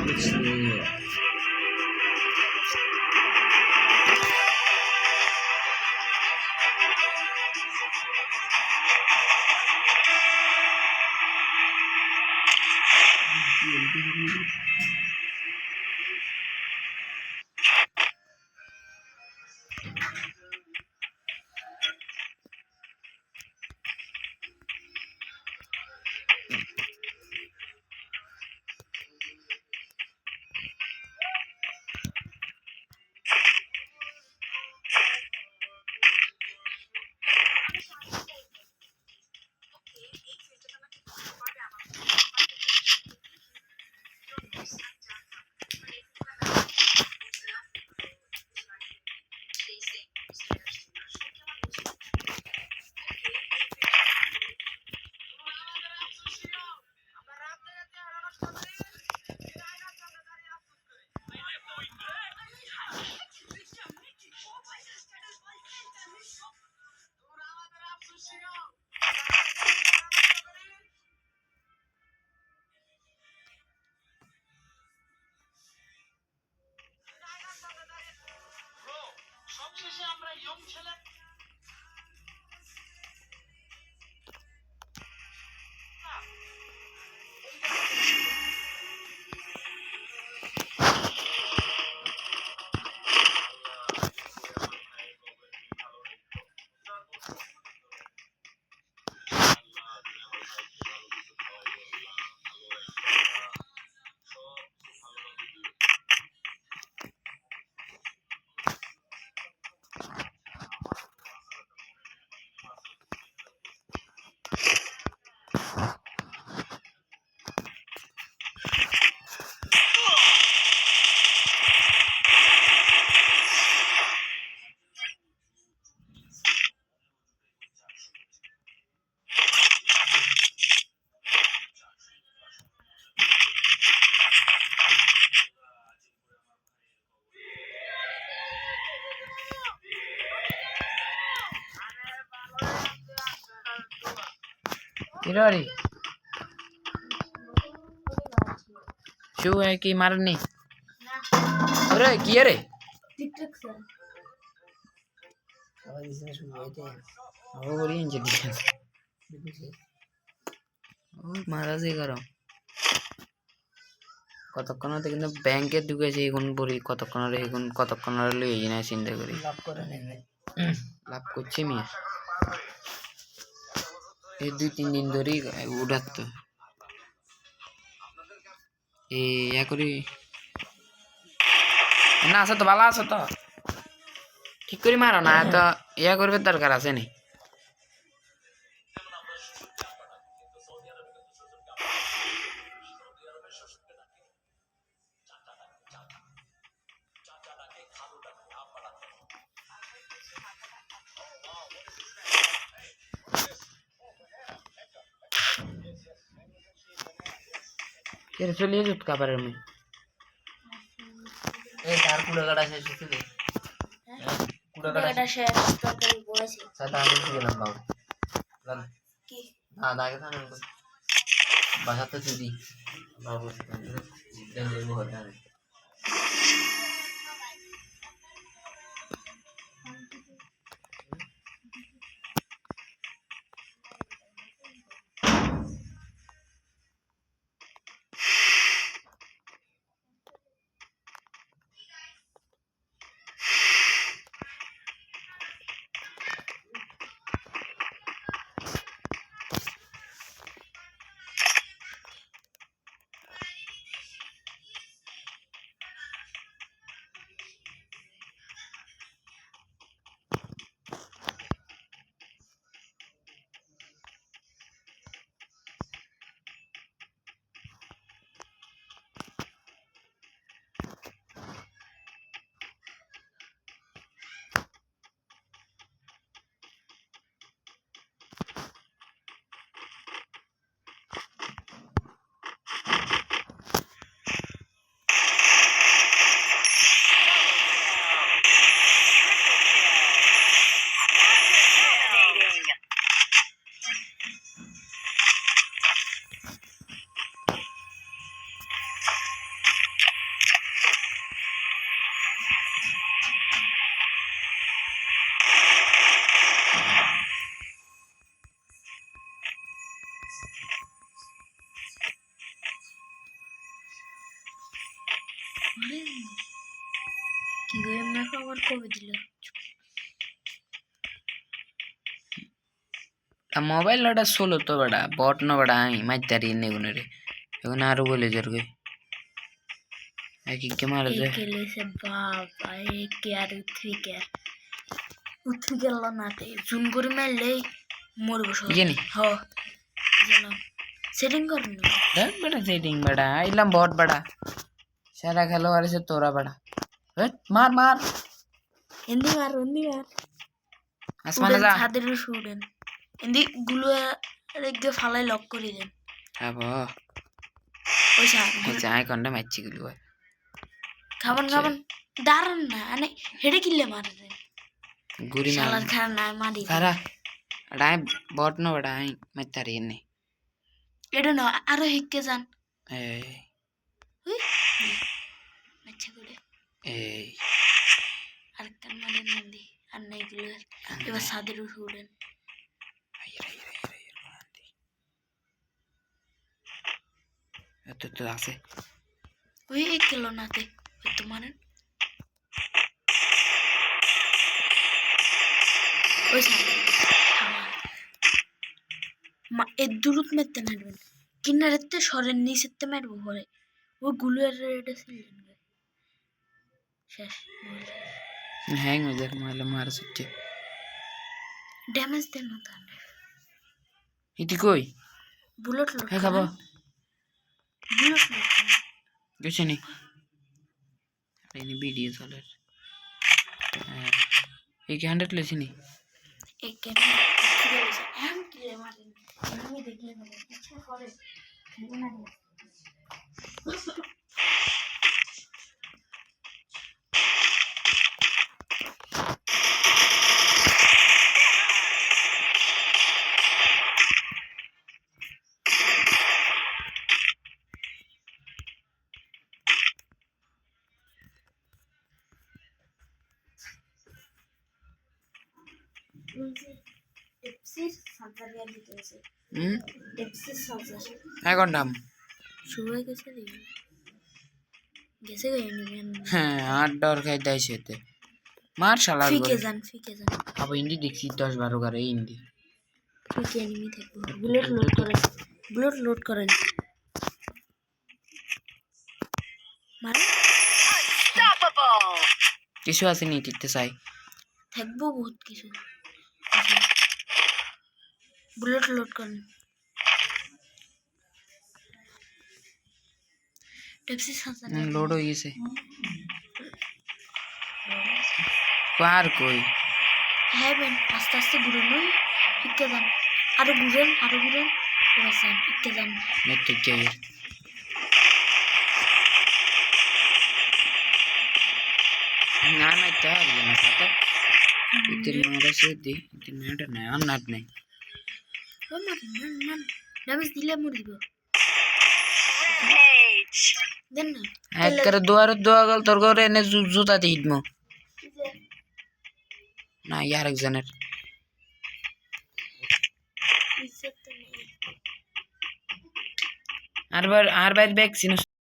कुछ नहीं है। किरारी शू है कि मारनी अरे किया रे टिकटॉक सर और इसमें शुरू हुए थे। वो बोलिए जल्दी ও মারাজি করো কতক্ষণ কিন্তু ব্যাংকে ঢুকেছে এখন পরি কতক্ষণ লই না চিন্তা করি লাভ করে নেবে লাভ করছি মিয়া এই 2-3 দিন ধরেই উঠাতো এই ইয়া করি না আছে তো ভালো আছে তো ঠিক করে মারো না তো ইয়া করবে দরকার আছে নি এর চলিয়ে যুত কাপড়ের মে এই তার কুড়ে কাটা শেষ হচ্ছে রে কুড়ে কাটা শেষ তরকারি বলেছি সাথে আমি কি গেলাম বাবু লাল কি না দাগে থানে বাসাতে চুরি বাবু দেন দেবো হতে কি গেম না আবার কবে দিল মোবাইল ওটা সোলো তো বড়া বট না বড়া আই মাইতারি নেগুনে রে এখন আরো বলে জরগে এক এক মারা যায় একেলে সে বাবা একে আর উঠে গেল না তে জুম করে মারলে মরবো সব জানি হ গেলাম সেটিং করুন দেখ বেটা সেটিং বড়া আইলাম বট বড়া সারা খেলোয়াড় সে তোরা বড়া মার মার হিন্দি মার আসমানে যা ছাদের শুডেন হিন্দি গুলো রেখে ফালাই লক করে দেন খাবো ওই সার যাই কন্ডা মারছি গুলো খাবান দাঁড়ান না মানে হেডে কিনলে মারা যায় গুরি মার শালার খারাপ না মারি খারা আড়াই বট না বড়া আই মারতারি নে এটা না আরো হিককে যান এই আচ্ছা করে এই আর কান মারেন নন্দী আর নাই গুলো এবার সাদের শুডেন এত তো আছে ওই এক কিলো নাতে তো মারেন ওই মা এ দূরত মেরতে নাড়বেন কিনারেতে সরের নিচেতে মারবো পরে ওই গুলোর এটা ছিলেন শেষ হ্যাং হয়ে যায় মারলে মারা সত্যি ড্যামেজ দেন না তাহলে ইতি কই বুলেট লোড হ্যাঁ খাবো বুলেট লোড কিছু নেই এই ভিডিও চলে এই কি 100 লেছি নি এক কেন এম কিলে মারেন আমি দেখলে না ইচ্ছা করে না টেপসির সাজার দিতে আছে টেপসির সাজার এখন দাম শুরু হয়ে গেছে রে গেছে গিয়ে নিবেন হ্যাঁ আর ডর খাই দেয় সেতে মার শালা ফিকে যান আবার ইন্ডি দেখছি 10-12 করে ইন্ডি ফিকে এনিমি থাকবে বুলেট লোড করেন মারে কিছু আছে নি টিকতে চাই থাকবো বহুত কিছু বুলেট লোড করেন টেপসি সাজা লোড হয়ে গেছে আর কই হ্যাঁ বেন আস্তে আস্তে ঘুরে নই ফিকে যান আরো ঘুরেন এবার যান ফিকে যান নেট ঠিক যাই না না তা আর না পাতা ইতির মারা সে দি ইতির মেটা না আর নাট নাই ও মান ড্যামেজ দিলে মরে দিব দেন না এক করে দোয়া গল তোর ঘরে এনে জুতা দিয়ে দিমু না ইয়ার একজনের আর বাইর ভ্যাকসিন